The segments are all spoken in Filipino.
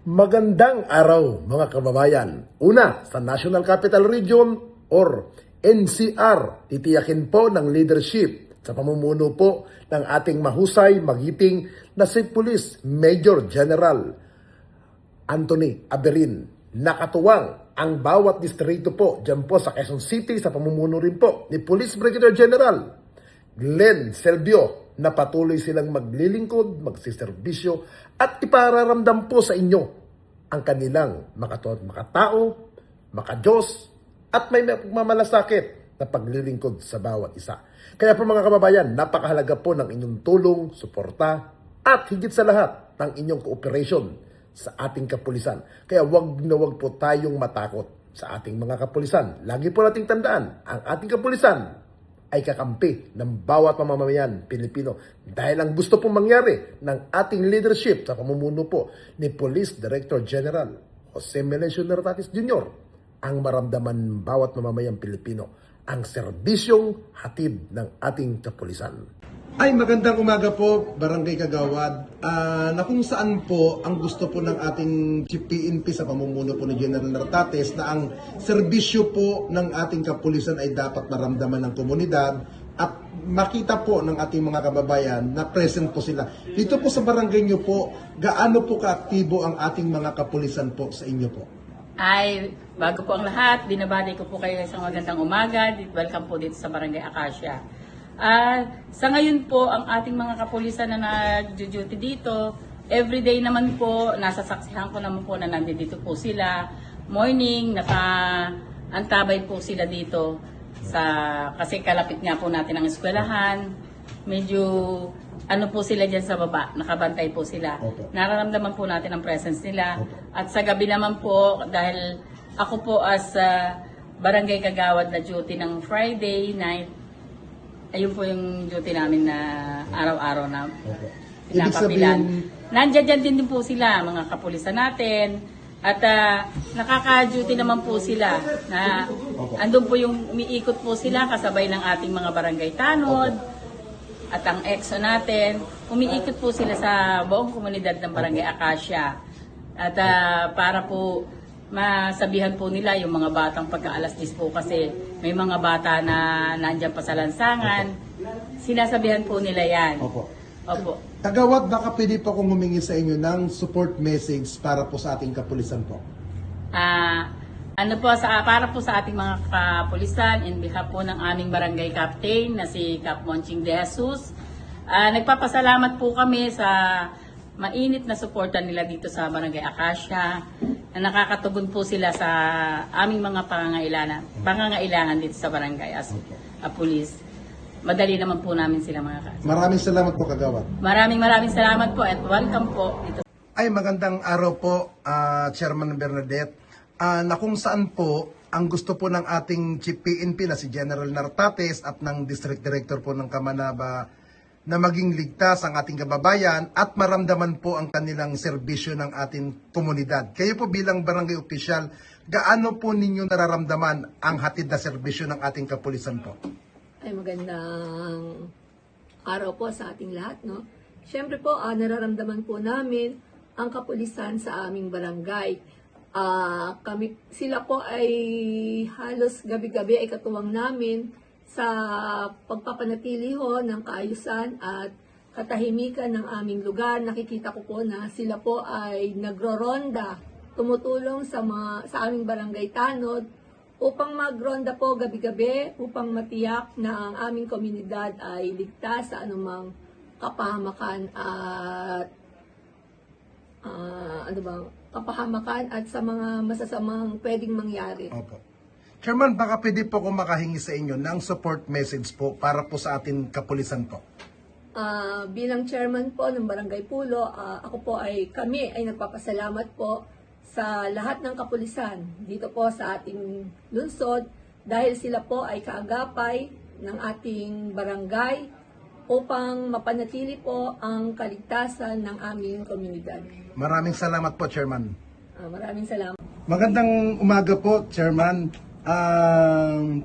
Magandang araw mga kababayan. Una, sa National Capital Region or NCR, titiyakin po ng leadership sa pamumuno po ng ating mahusay, magiting na si Police Major General Anthony Aberin. Nakatuwang ang bawat distrito po dyan po sa Quezon City sa pamumuno rin po ni Police Brigadier General Glenn Selvio na patuloy silang maglilingkod, magsiservisyo at ipararamdam po sa inyo ang kanilang makatao, makadiyos at may mamalasakit na paglilingkod sa bawat isa. Kaya po mga kababayan, napakahalaga po ng inyong tulong, suporta at higit sa lahat ng inyong cooperation sa ating kapulisan. Kaya wag na wag po tayong matakot sa ating mga kapulisan. Lagi po nating tandaan, ang ating kapulisan ay kakampi ng bawat mamamayan Pilipino dahil ang gusto pong mangyari ng ating leadership sa pamumuno po ni Police Director General Jose Melencio Nartates Jr. ang maramdaman bawat mamamayan Pilipino ang serbisyong hatid ng ating kapulisan. Ay, magandang umaga po, Barangay Kagawad. Na kung saan po ang gusto po ng ating Chief PNP sa pamumuno po ni General Nartates na ang serbisyo po ng ating kapulisan ay dapat maramdaman ng komunidad at makita po ng ating mga kababayan na present po sila. Dito po sa barangay nyo po, gaano po kaaktibo ang ating mga kapulisan po sa inyo po? Ay, bago po ang lahat, binabati ko po kayo sa magandang umaga. Welcome po dito sa Barangay Acacia. Sa ngayon po, ang ating mga kapulisan na nag-duty dito, everyday naman po, nasasaksihan ko naman po na nandito po sila. Morning, naka-antabay po sila dito. Kasi kalapit nga po natin ang eskwelahan. Medyo ano po sila dyan sa baba, nakabantay po sila. Okay. Nararamdaman po natin ang presence nila. At sa gabi naman po, dahil ako po as barangay kagawad na duty ng Friday night, ayun po yung duty namin na araw-araw na pinapapilan. Nandiyan din po sila, mga kapulisan natin. At nakaka-duty naman po sila na andun po yung umiikot po sila kasabay ng ating mga barangay tanod at ang EXO natin. Umiikot po sila sa buong komunidad ng Barangay Acacia. At para po masabihan po nila yung mga batang pagka-alas 10 po kasi may mga bata na nandyan pa sa lansangan. Sinasabihan po nila yan. Opo. Opo. Kagawad, baka pwede po akong humingi sa inyo ng support message para po sa ating kapulisan po. Para po sa ating mga kapulisan, in behalf po ng aming barangay captain na si Cap Monching De Jesus, nagpapasalamat po kami sa mainit na suporta nila dito sa Barangay Acacia, na nakakatugon po sila sa aming mga pangangailangan dito sa barangay as a police. Madali naman po namin sila mga kasama. Maraming salamat po, Kagawad. Maraming salamat po at welcome po dito. Ay, magandang araw po, Chairman Bernadette. Na kung saan po, ang gusto po ng ating Chief PNP na si General Nartates at ng District Director po ng Kamanaba na maging ligtas ang ating kababayan at maramdaman po ang kanilang serbisyo ng ating komunidad. Kayo po bilang barangay official, gaano po ninyo nararamdaman ang hatid na serbisyo ng ating kapulisan po? Ay, magandang araw po sa ating lahat, no? Siyempre po, nararamdaman po namin ang kapulisan sa aming barangay. Sila po ay halos gabi-gabi ay katuwang namin sa pagpapanatili ho ng kaayusan at katahimikan ng aming lugar. Nakikita ko po na sila po ay nagro-ronda, tumutulong sa aming barangay tanod upang magronda po gabi-gabi upang matiyak na ang aming komunidad ay ligtas sa anumang kapahamakan at sa mga masasamang pwedeng mangyari. Opo. Chairman, baka pwede po kung makahingi sa inyo ng support message po para po sa ating kapulisan po. Bilang chairman po ng Barangay Pulo, kami ay nagpapasalamat po sa lahat ng kapulisan dito po sa ating lungsod dahil sila po ay kaagapay ng ating barangay upang mapanatili po ang kaligtasan ng aming komunidad. Maraming salamat po, Chairman. Maraming salamat. Magandang umaga po, Chairman.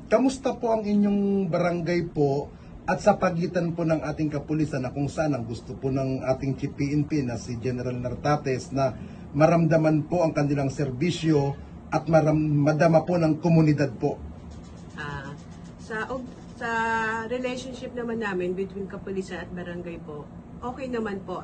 Kamusta po ang inyong barangay po at sa pagitan po ng ating kapulisan na kung saan ang gusto po ng ating Chief PNP na si General Nartates na maramdaman po ang kanilang serbisyo at madama po ng komunidad po. Ah, sa relationship naman namin between kapulisan at barangay po, okay naman po.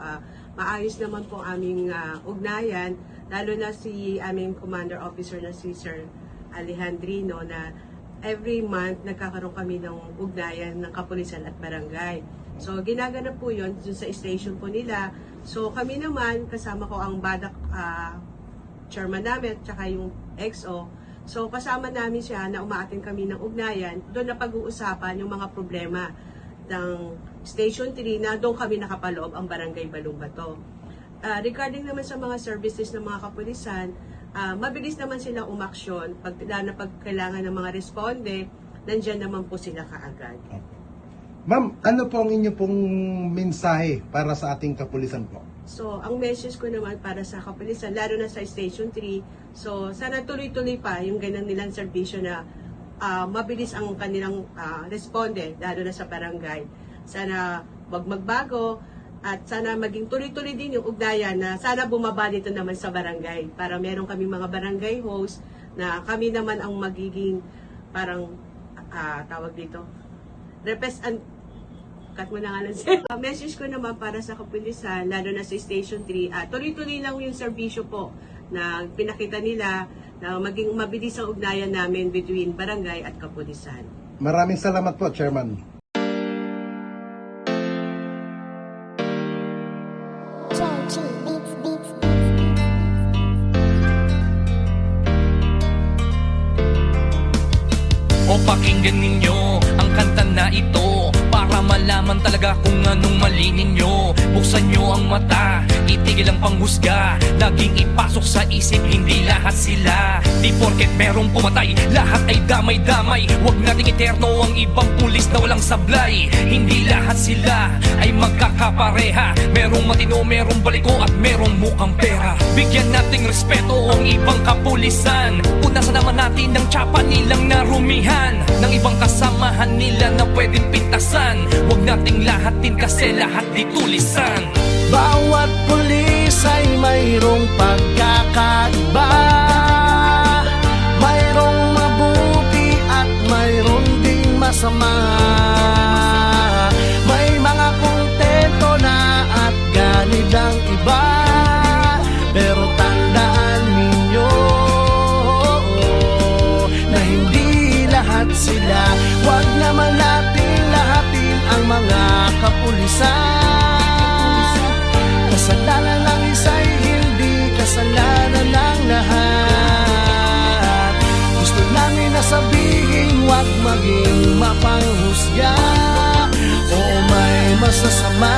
Maayos naman po aming ugnayan, lalo na si aming commander officer na si Sir Alejandrino na every month nagkakaroon kami ng ugnayan ng kapulisan at barangay. So ginaganap po yun dun sa station po nila. So kami naman, kasama ko ang BADAC chairman namin at saka yung XO. So kasama namin siya na umaattend kami ng ugnayan, doon na pag-uusapan yung mga problema ng Station 3 na doon kami nakapaloob ang Barangay Balumbato. Regarding naman sa mga services ng mga kapulisan, mabilis naman sila umaksyon pag kailangan ng mga responde, nandyan naman po sila kaagad. Ma'am, ano po ang inyo pong mensahe para sa ating kapulisan po? So, ang message ko naman para sa kapulisan, lalo na sa Station 3, so sana tuloy-tuloy pa yung ganang nilang serbisyo na mabilis ang kanilang responde, lalo na sa barangay. Sana wag magbago at sana maging tuloy-tuloy din yung ugnayan na sana bumaba dito naman sa barangay para meron kami mga barangay host na kami naman ang magiging parang tawag dito cut mo na nga lang siya. Message ko naman para sa kapulisan, lalo na sa Station 3, tuloy-tuloy lang yung serbisyo po na pinakita nila na maging mabilis ang ugnayan namin between barangay at kapulisan. Maraming salamat po, Chairman. O pakinggan ninyo ang kanta na ito para malaman talaga kung anong mali ninyo. Buksan nyo ang mata, itigil ang panghusga, laging ipasok sa isip, hindi lahat sila. Di porket merong pumatay, lahat ay damay-damay. Huwag nating eterno ang ibang pulis na walang sablay. Hindi lahat sila ay magkakapareha. Merong matino, merong baliko at merong mukhang pera. Bigyan nating respeto ang ibang kapulisan. Punasan naman natin ang tsapa nilang narumihan ng ibang kasamahan nila na pwedeng pintasan. Huwag nating lahatin kasi lahat di tulisan. Bawat pulis ay mayroong pagkakaiba, mayroong mabuti at mayroong ding masama. May mga kontento na at ganid ang iba, pero tandaan ninyo na hindi lahat sila. Huwag naman natin lahatin ang mga kapulisan. Kasalanan ng isa'y hindi kasalanan ng lahat. Gusto namin na sabihin, huwag maging mapanghusga o may masasama,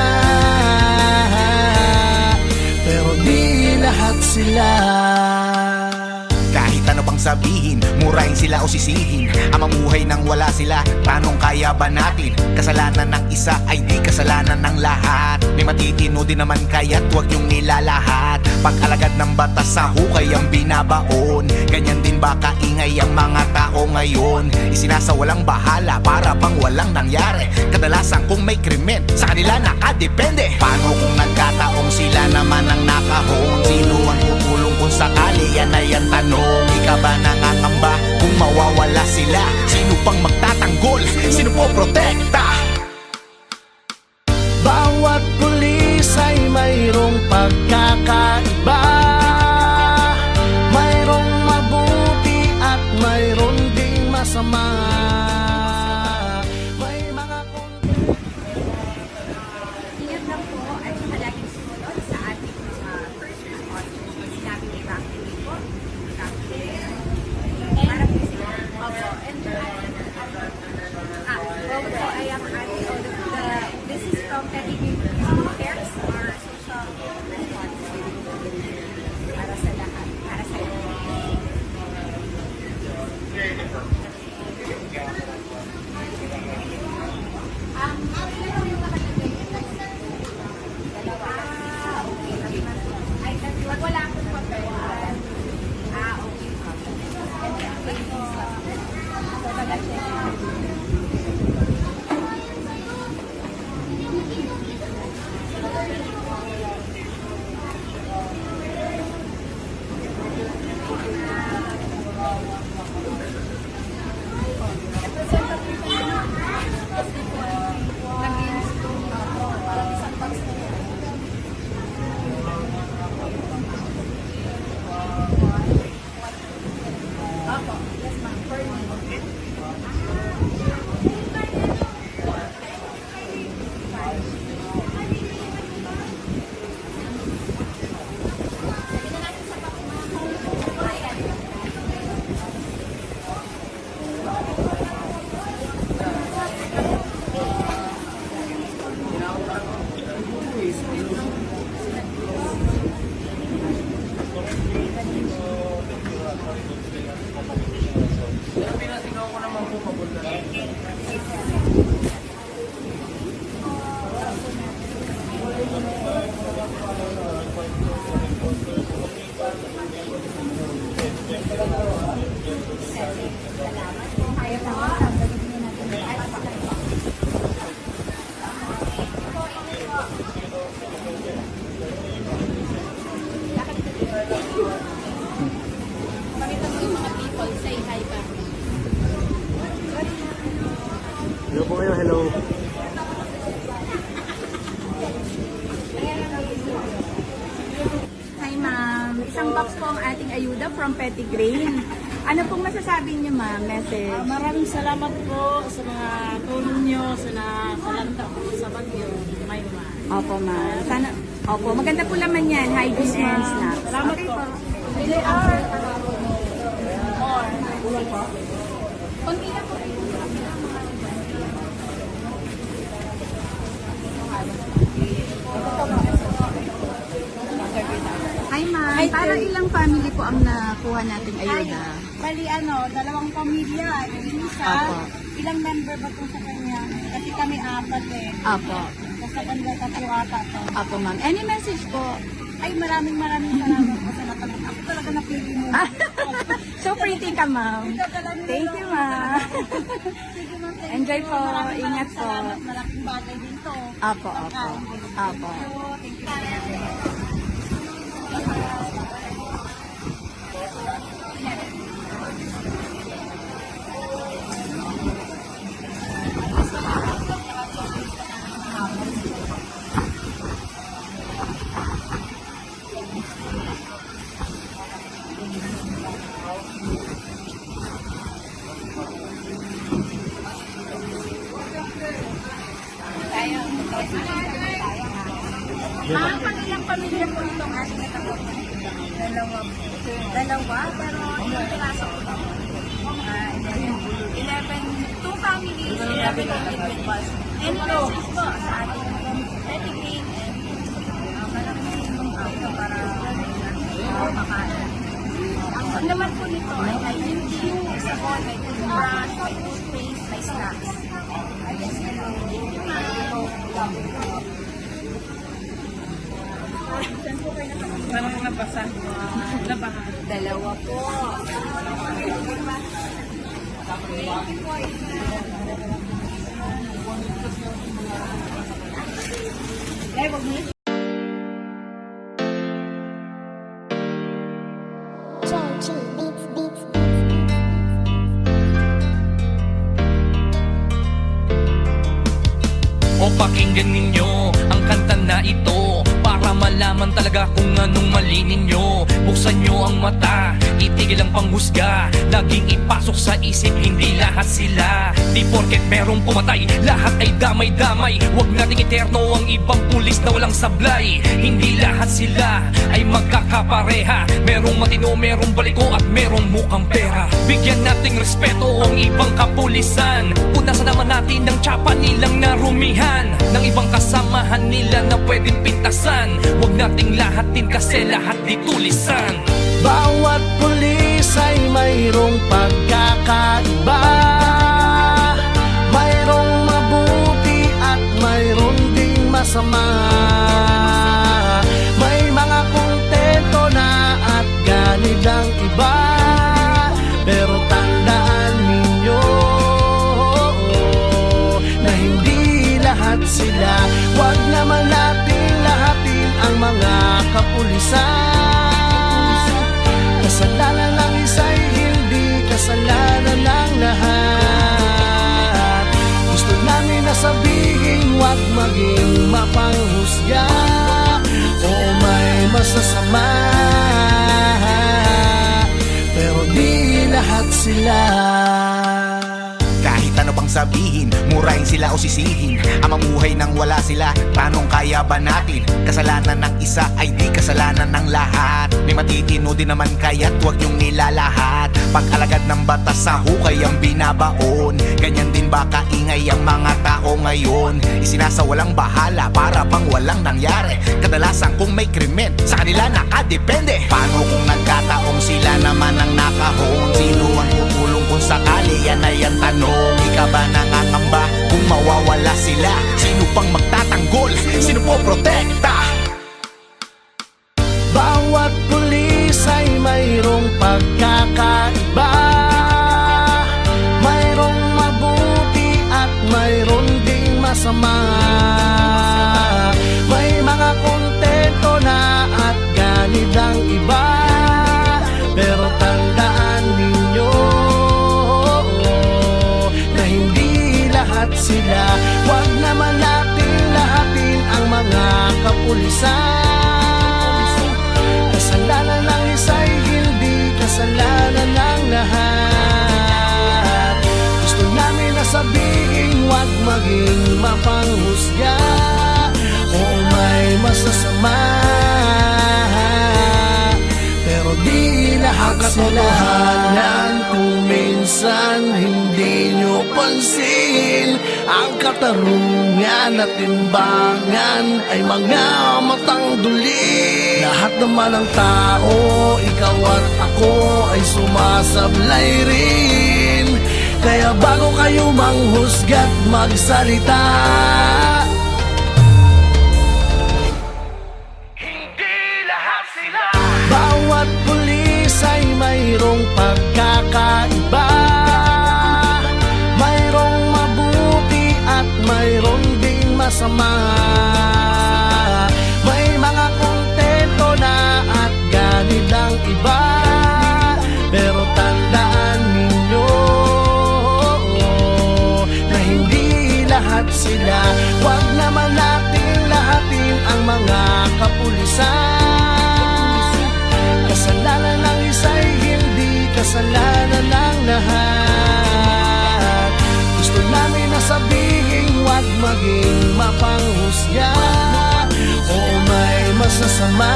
pero di lahat sila. Kahit ano pang sabihin, murahin sila o sisihin, ang mamuhay nang wala sila, tanong kaya ba natin? Kasalanan ng isa ay di kasalanan ng lahat. May matitino din naman kaya't huwag yung nilalahat. Pag-alagad ng batas sa hukay ang binabaon, ganyan din ba kaingay ang mga tao ngayon? Isinasawalang bahala para bang walang nangyari. Kadalasan kung may krimen, sa kanila nakadepende. Paano kung nagkataong sila naman ang nakahon? Sino ang tutulong kung sakali? Yan ay ang tanong. Di ka ba nangangamba kung mawawala sila? Sino pang magtatanggol? Sino po protekta? Bawat pulis ay mayroong pagkakaiba, mayroong mabuti at mayroong ding masama. May mga Ingat lang po at saka laging sumunod sa ating first responders. Pag sinabing evacuate po, evacuate. Para po sila. Opo. And bawat Salamat po. Kaya po. Pakita mo yung mga people. Say hi ka. Hello po kayo, hello. Hi ma'am. Isang box po ang ating ayuda from Petty Grain. Ano pong masasabi niyo ma'am? Message? Maraming salamat po sa mga tulong nyo sa nakalanta po sa bagyo. May Opo ma'am. Sana, opo. Maganda po laman yan. Hygiene and snacks. Salamat Okay po. Konti na po. Hi ma'am. Para ilang family po ang nakuha nating ayuda? Bali dalawang pamilya. Yung isa, Apo. ilang member ba po sa kanya? Kasi kami apat eh. Opo. Basta kanila tatlo ata to. Opo ma'am. Any message po? Ay, maraming salamat po sa natanong. Ako talaga napili mo. So pretty ka ma'am. Thank you ma'am. Sige ma'am, thank Enjoy you. po. Maraming Ingat po. salamat. Malaking bagay din to. Opo, opo. Opo. Thank you. Ma'am, ilang pamilya po itong ating natanong? Dalawa, pero yung piraso po ito. 11, 2 families, 11 individuals. Any message po sa ating Petty Grain and maraming ito para makain. Ang naman po nito ay may yung sa ball, may brush, may toothpaste, may snacks. Thank you, ma'am. Parang nabasa. Dalawa po. O pakinggan ninyo ang kanta na ito para malaman talaga kung anong mali ninyo. Buksan nyo ang mata, itigil ang panghusga. Laging ipasok sa isip, hindi lahat sila. Di porket merong pumatay, lahat ay damay-damay. Huwag nating eterno ang ibang pulis na walang sablay. Hindi lahat sila ay magkakapareha. Merong matino, merong baliko at merong mukhang pera. Bigyan nating respeto ang ibang kapulisan. Punasan naman natin ang tsapa nilang narumihan ng ibang kasamahan nila na pwedeng pintasan. Huwag nating lahatin kasi lahat di tulisan. Bawat pulis ay mayroong pagkakaiba. Mayroong mabuti at mayroong ding masama. May mga kontento na at ganid ang iba. Pero tandaan ninyo na hindi lahat sila. Huwag naman natin lahatin ang mga kapulisan. Kasalanan ng isa'y hindi kasalanan ng lahat. Gusto namin na sabihin, huwag maging mapanghusga. Oo, may masasama, pero di lahat sila. Kahit ano pang sabihin, murahin sila o sisihin. Ang mamuhay nang wala sila, tanong kaya ba natin? Kasalanan ng isa ay di kasalanan ng lahat. May matitino din naman kaya't huwag yung nilalahat. Pag-alagad ng batas sa hukay ang binabaon. Ganyan din ba kaingay ang mga tao ngayon? Isinasawalang bahala para bang walang nangyari. Kadalasan kung may krimen, sa kanila nakadepende. Paano kung nagkataong sila naman ang nakahon? Sino ang tutulong kung sakali? Yan ay ang tanong. Di ka ba nangangamba kung mawawala sila? Sino pang magtatanggol? Sino po protekta? Bawat pulis ay mayroong pagkakaiba. lahat sila. Katotohanan kung minsan hindi nyo pansin, ang katarungan at timbangan ay mga matang duli. Lahat naman ng tao, ikaw at ako ay sumasablay rin. Kaya bago kayo manghusga't magsalita, bawat pulis ay mayroong pagkakaiba. Mayroong mabuti at mayroong ding masama. May mga kontento na at ganit ang iba. Pero tandaan ninyo na hindi lahat sila. Huwag naman natin lahatin ang mga kapulisan. Kasalanan ng isa'y hindi kasalanan ng lahat. Gusto namin na sabihin, huwag maging mapanghusga. Oo, may masasama,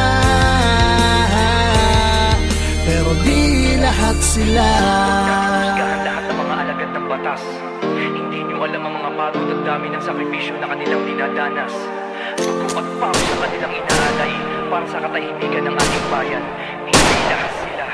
pero di lahat sila. Lahat ng mga alagad ng batas. Hindi nyo alam ang mga pagod at dami ng sakripisyo na kanilang dinadanas. Dugo at pawis na kanilang inaalay para sa katahimikan ng ating bayan. Hindi lahat sila.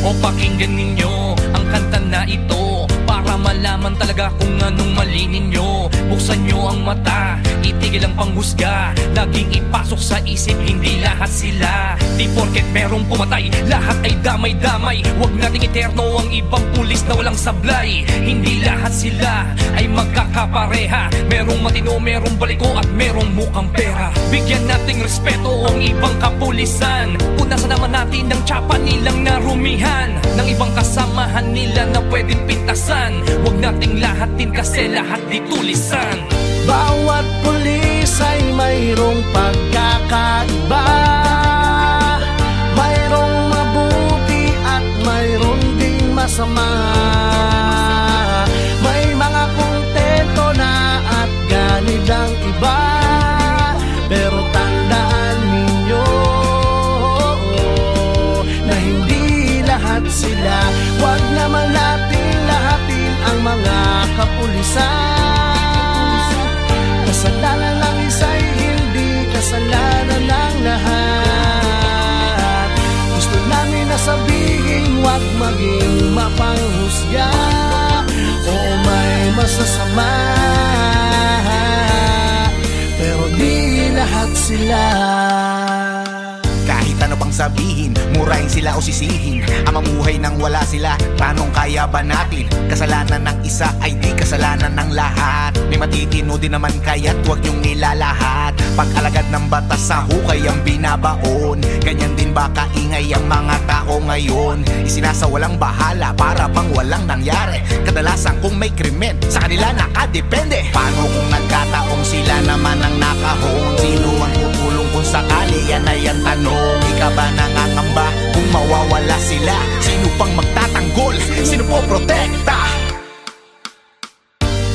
O pakinggan ninyo ang kanta na ito para malaman talaga kung anong mali ninyo. Buksan nyo ang mata, itigil ang panghusga. Laging ipasok sa isip, hindi lahat sila. Di porket merong pumatay, lahat ay damay-damay. Huwag nating eterno ang ibang pulis na walang sablay. Hindi lahat sila ay magkakapareha. Merong matino, merong baliko at merong mukhang pera. Bigyan nating respeto ang ibang kapulisan. Punasan naman natin ang tsapa nilang narumihan ng ibang kasamahan nila na pwedeng pintasan. Huwag nating lahatin kasi lahat di tulisan. Bawat pulis ay mayroong pagkakaiba. Mayroong mabuti at mayroong ding masama. May mga kontento na at ganit ang iba. Pero tandaan ninyo na hindi lahat sila. Huwag naman natin lahatin ang mga kapulisan. Kasalanan ng isa'y hindi kasalanan ng lahat. Gusto namin na sabihin, huwag maging mapanghusga. Oo, may masasama, pero di lahat sila. Kahit ano pang sabihin, murahin sila o sisihin, ang mamuhay nang wala sila, tanong kaya ba natin? Kasalanan ng isa ay di kasalanan ng lahat. May matitino din naman kaya't huwag yung nilalahat. Pag-alagad ng batas sa hukay ang binabaon. Ganyan din ba kaingay ang mga tao ngayon? Isinasawalang bahala para bang walang nangyari. Kadalasan kung may krimen, sa kanila nakadepende. Paano kung nagkataong sila naman ang nakahon? Sino ang tutulong kung sakali? Yan ay ang tanong. Ika ba nangangamba kung mawawala sila? Sino pang magtatanggol? Sino po protekta?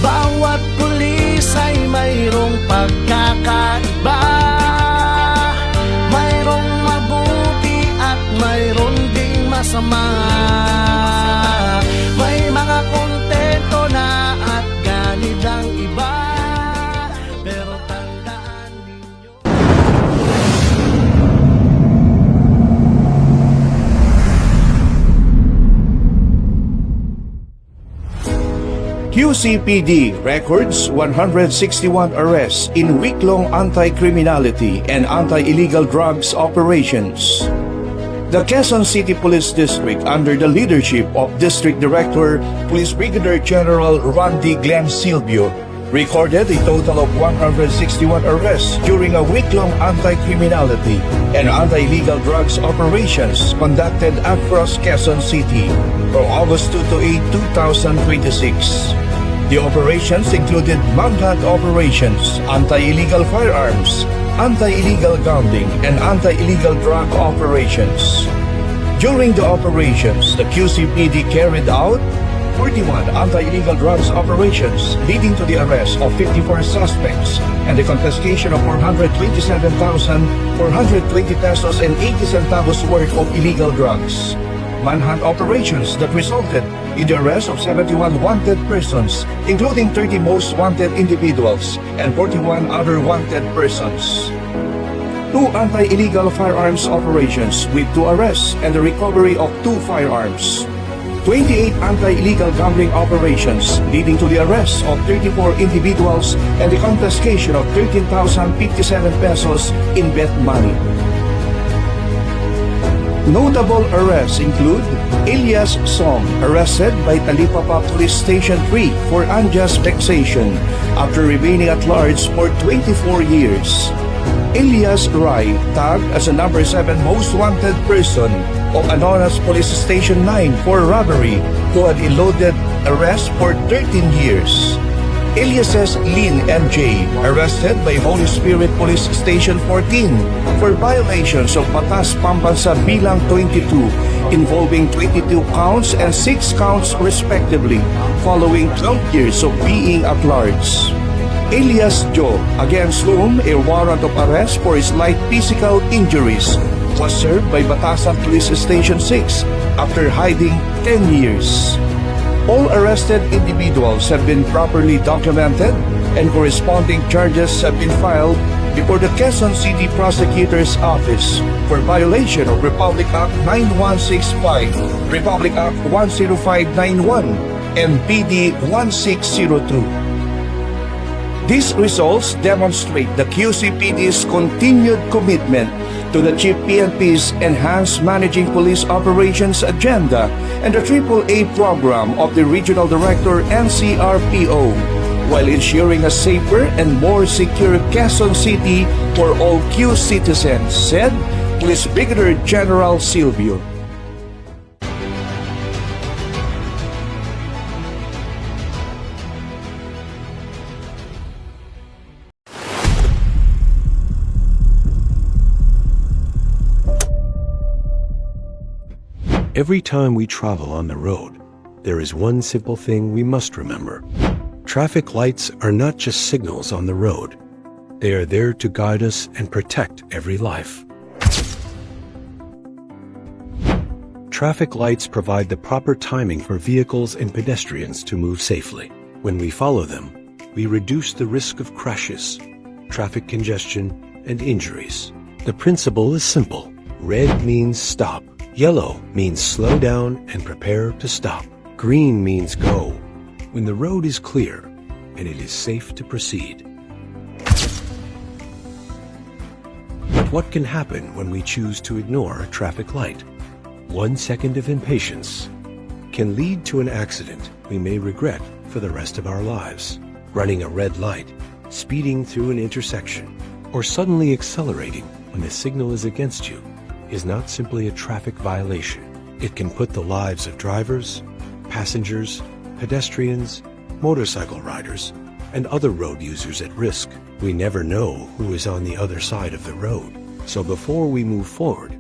Bawat pulis ay mayroong pagkakaiba. Mayroong mabuti at mayroong ding masama. May mga kontento na at ganit ang iba. Pero tandaan ninyo. QCPD records 161 arrests in week-long anti-criminality and anti-illegal drugs operations. The Quezon City Police District, under the leadership of District Director Police Brigadier General Randy Glenn Silvio, recorded a total of 161 arrests during a week-long anti-criminality and anti-illegal drugs operations conducted across Quezon City from August 2 to 8, 2026. The operations included manhunt operations, anti-illegal firearms, anti-illegal gambling and anti-illegal drug operations. During the operations, the QCPD carried out 41 anti-illegal drugs operations, leading to the arrest of 54 suspects and the confiscation of 427,420 pesos and 80 centavos worth of illegal drugs. Manhunt operations that resulted in the arrest of 71 wanted persons, including 30 most wanted individuals and 41 other wanted persons. 2 anti-illegal firearms operations with 2 arrests and the recovery of 2 firearms. 28 anti-illegal gambling operations leading to the arrest of 34 individuals and the confiscation of 13,057 pesos in bet money. Notable arrests include Elias Som, arrested by Talipapa Police Station 3 for unjust vexation after remaining at large for 24 years. Elias Rai, tagged as the number 7 most wanted person of Anonas Police Station 9 for robbery, who had eluded arrest for 13 years. Elias Lin MJ, arrested by Holy Spirit Police Station 14 for violations of Batas Pambansa Bilang 22 involving 22 counts and 6 counts respectively, following 12 years of being at large. Alias Joe, against whom a warrant of arrest for his light physical injuries was served by Batasan Police Station 6 after hiding 10 years. All arrested individuals have been properly documented and corresponding charges have been filed before the Quezon City Prosecutor's Office for violation of Republic Act 9165, Republic Act 10591, and PD 1602. These results demonstrate the QCPD's continued commitment to the Chief PNP's Enhanced Managing Police Operations agenda and the AAA program of the Regional Director NCRPO, while ensuring a safer and more secure Quezon City for all Q citizens, said Police Brigadier General Silvio. Every time we travel on the road, there is one simple thing we must remember. Traffic lights are not just signals on the road. They are there to guide us and protect every life. Traffic lights provide the proper timing for vehicles and pedestrians to move safely. When we follow them, we reduce the risk of crashes, traffic congestion, and injuries. The principle is simple. Red means stop. Yellow means slow down and prepare to stop. Green means go, when the road is clear and it is safe to proceed. But what can happen when we choose to ignore a traffic light? 1 second of impatience can lead to an accident we may regret for the rest of our lives. Running a red light, speeding through an intersection, or suddenly accelerating when the signal is against you is not simply a traffic violation. It can put the lives of drivers, passengers, pedestrians, motorcycle riders, and other road users at risk. We never know who is on the other side of the road. So before we move forward,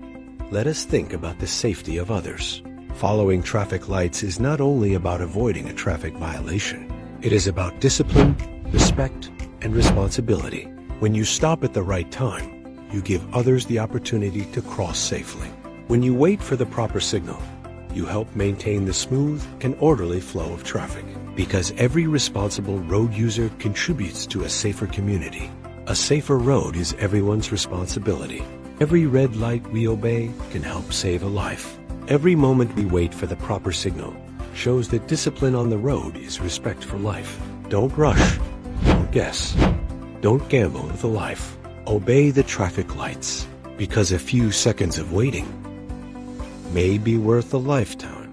let us think about the safety of others. Following traffic lights is not only about avoiding a traffic violation. It is about discipline, respect, and responsibility. When you stop at the right time, you give others the opportunity to cross safely. When you wait for the proper signal, you help maintain the smooth and orderly flow of traffic, because every responsible road user contributes to a safer community. A safer road is everyone's responsibility. Every red light we obey can help save a life. Every moment we wait for the proper signal shows that discipline on the road is respect for life. Don't rush, don't guess, don't gamble with a life. Obey the traffic lights, because a few seconds of waiting may be worth a lifetime.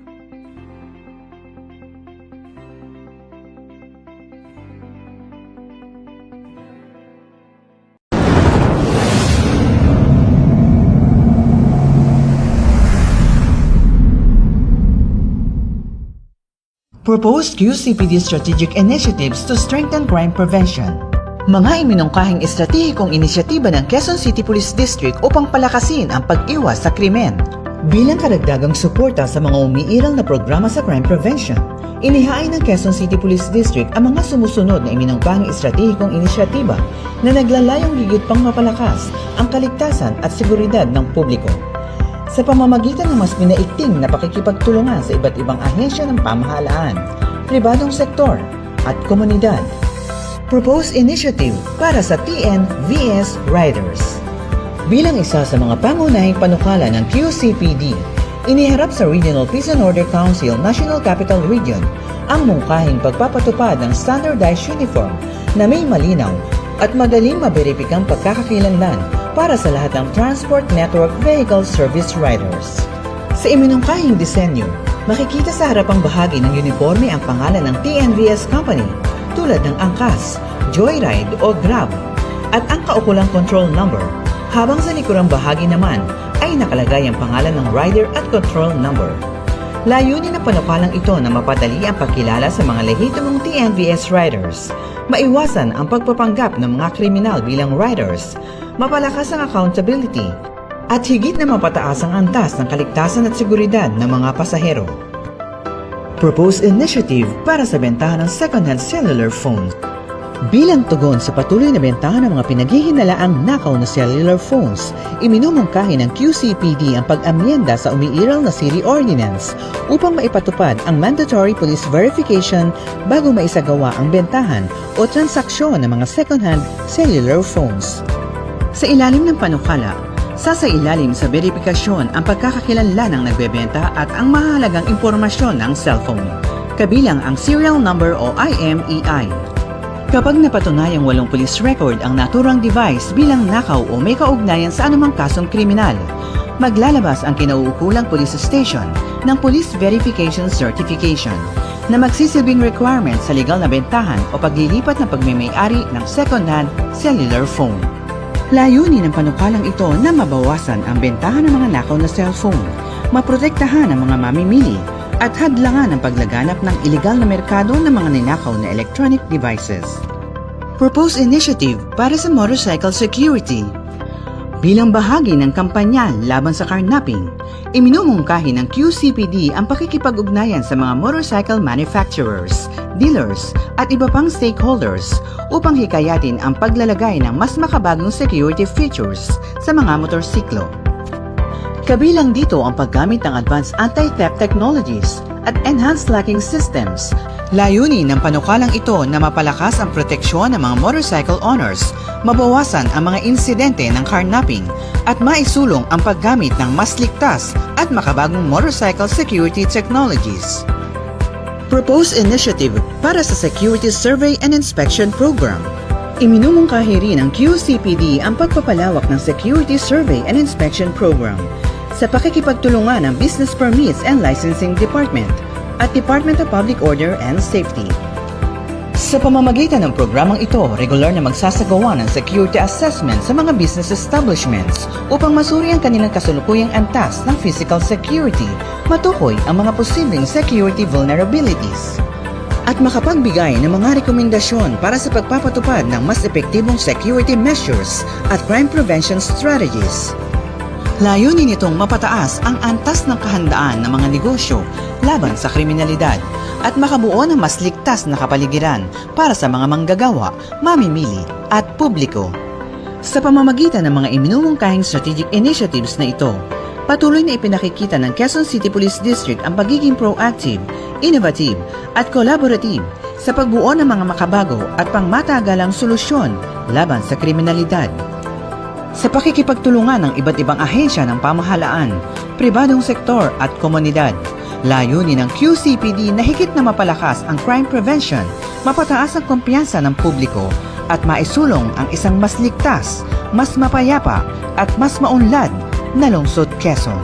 Proposed QCPD strategic initiatives to strengthen crime prevention. Mga iminungkahing estratehikong inisyatiba ng Quezon City Police District upang palakasin ang pag-iwas sa krimen. Bilang karagdagang suporta sa mga umiiral na programa sa crime prevention, inihain ng Quezon City Police District ang mga sumusunod na iminungkahing estratehikong inisyatiba na naglalayong higit pang mapalakas ang kaligtasan at seguridad ng publiko. Sa pamamagitan ng mas pinaigting na pakikipagtulungan sa iba't ibang ahensya ng pamahalaan, pribadong sektor at komunidad. Proposed Initiative para sa TNVS Riders. Bilang isa sa mga pangunahing panukala ng QCPD, iniharap sa Regional Peace and Order Council National Capital Region ang mungkahing pagpapatupad ng standardized uniform na may malinaw at madaling maberipikang pagkakakilanlan para sa lahat ng Transport Network Vehicle Service Riders. Sa iminungkahing disenyo, makikita sa harapang bahagi ng uniforme ang pangalan ng TNVS Company tulad ng angkas, joyride o grab at ang kaukulang control number, habang sa likurang bahagi naman ay nakalagay ang pangalan ng rider at control number. Layunin ng panukalang ito na mapadali ang pagkilala sa mga lehitimong TNVS riders, maiwasan ang pagpapanggap ng mga kriminal bilang riders, mapalakas ang accountability, at higit na mapataas ang antas ng kaligtasan at seguridad ng mga pasahero. Proposed Initiative para sa bentahan ng second-hand cellular phones. Bilang tugon sa patuloy na bentahan ng mga pinaghihinalaang nakaw na cellular phones, iminumungkahi ng QCPD ang pag-amyenda sa umiiral na City Ordinance upang maipatupad ang mandatory police verification bago maisagawa ang bentahan o transaksyon ng mga second-hand cellular phones. Sa ilalim ng panukala, sasailalim sa verifikasyon ang pagkakakilanlan ng nagbebenta at ang mahalagang impormasyon ng cellphone, kabilang ang serial number o IMEI. Kapag napatunayang walang police record ang naturang device bilang nakaw o may kaugnayan sa anumang kasong kriminal, maglalabas ang kinauukulang police station ng Police Verification Certification na magsisilbing requirement sa legal na bentahan o paglilipat ng pagmimay-ari ng second-hand cellular phone. Layunin ng panukalang ito na mabawasan ang bentahan ng mga nakaw na cellphone, maprotektahan ang mga mamimili, at hadlangan ang paglaganap ng ilegal na merkado ng mga ninakaw na electronic devices. Proposed Initiative para sa motorcycle security. Bilang bahagi ng kampanya laban sa carnapping, iminumungkahi ng QCPD ang pakikipag-ugnayan sa mga motorcycle manufacturers, dealers, at iba pang stakeholders upang hikayatin ang paglalagay ng mas makabagong security features sa mga motorsiklo. Kabilang dito ang paggamit ng advanced anti-theft technologies at enhanced locking systems. Layunin ng panukalang ito na mapalakas ang proteksyon ng mga motorcycle owners, mabawasan ang mga insidente ng carnapping, at maisulong ang paggamit ng mas ligtas at makabagong motorcycle security technologies. Proposed Initiative para sa Security Survey and Inspection Program. Iminumungkahi rin ng QCPD ang pagpapalawak ng Security Survey and Inspection Program sa pakikipagtulungan ng Business Permits and Licensing Department at Department of Public Order and Safety. Sa pamamagitan ng programang ito, regular na magsasagawa ng security assessment sa mga business establishments upang masuri ang kanilang kasalukuyang antas ng physical security, matukoy ang mga posibleng security vulnerabilities, at makapagbigay ng mga rekomendasyon para sa pagpapatupad ng mas epektibong security measures at crime prevention strategies. Layunin nitong mapataas ang antas ng kahandaan ng mga negosyo laban sa kriminalidad at makabuo ng mas ligtas na kapaligiran para sa mga manggagawa, mamimili at publiko. Sa pamamagitan ng mga iminumungkahing strategic initiatives na ito, patuloy na ipinakikita ng Quezon City Police District ang pagiging proactive, innovative at collaborative sa pagbuo ng mga makabago at pangmatagalang solusyon laban sa kriminalidad. Sa pakikipagtulungan ng iba't ibang ahensya ng pamahalaan, pribadong sektor at komunidad, layunin ng QCPD na higit na mapalakas ang crime prevention, mapataas ang kumpiyansa ng publiko, at maisulong ang isang mas ligtas, mas mapayapa, at mas maunlad na lungsod Quezon.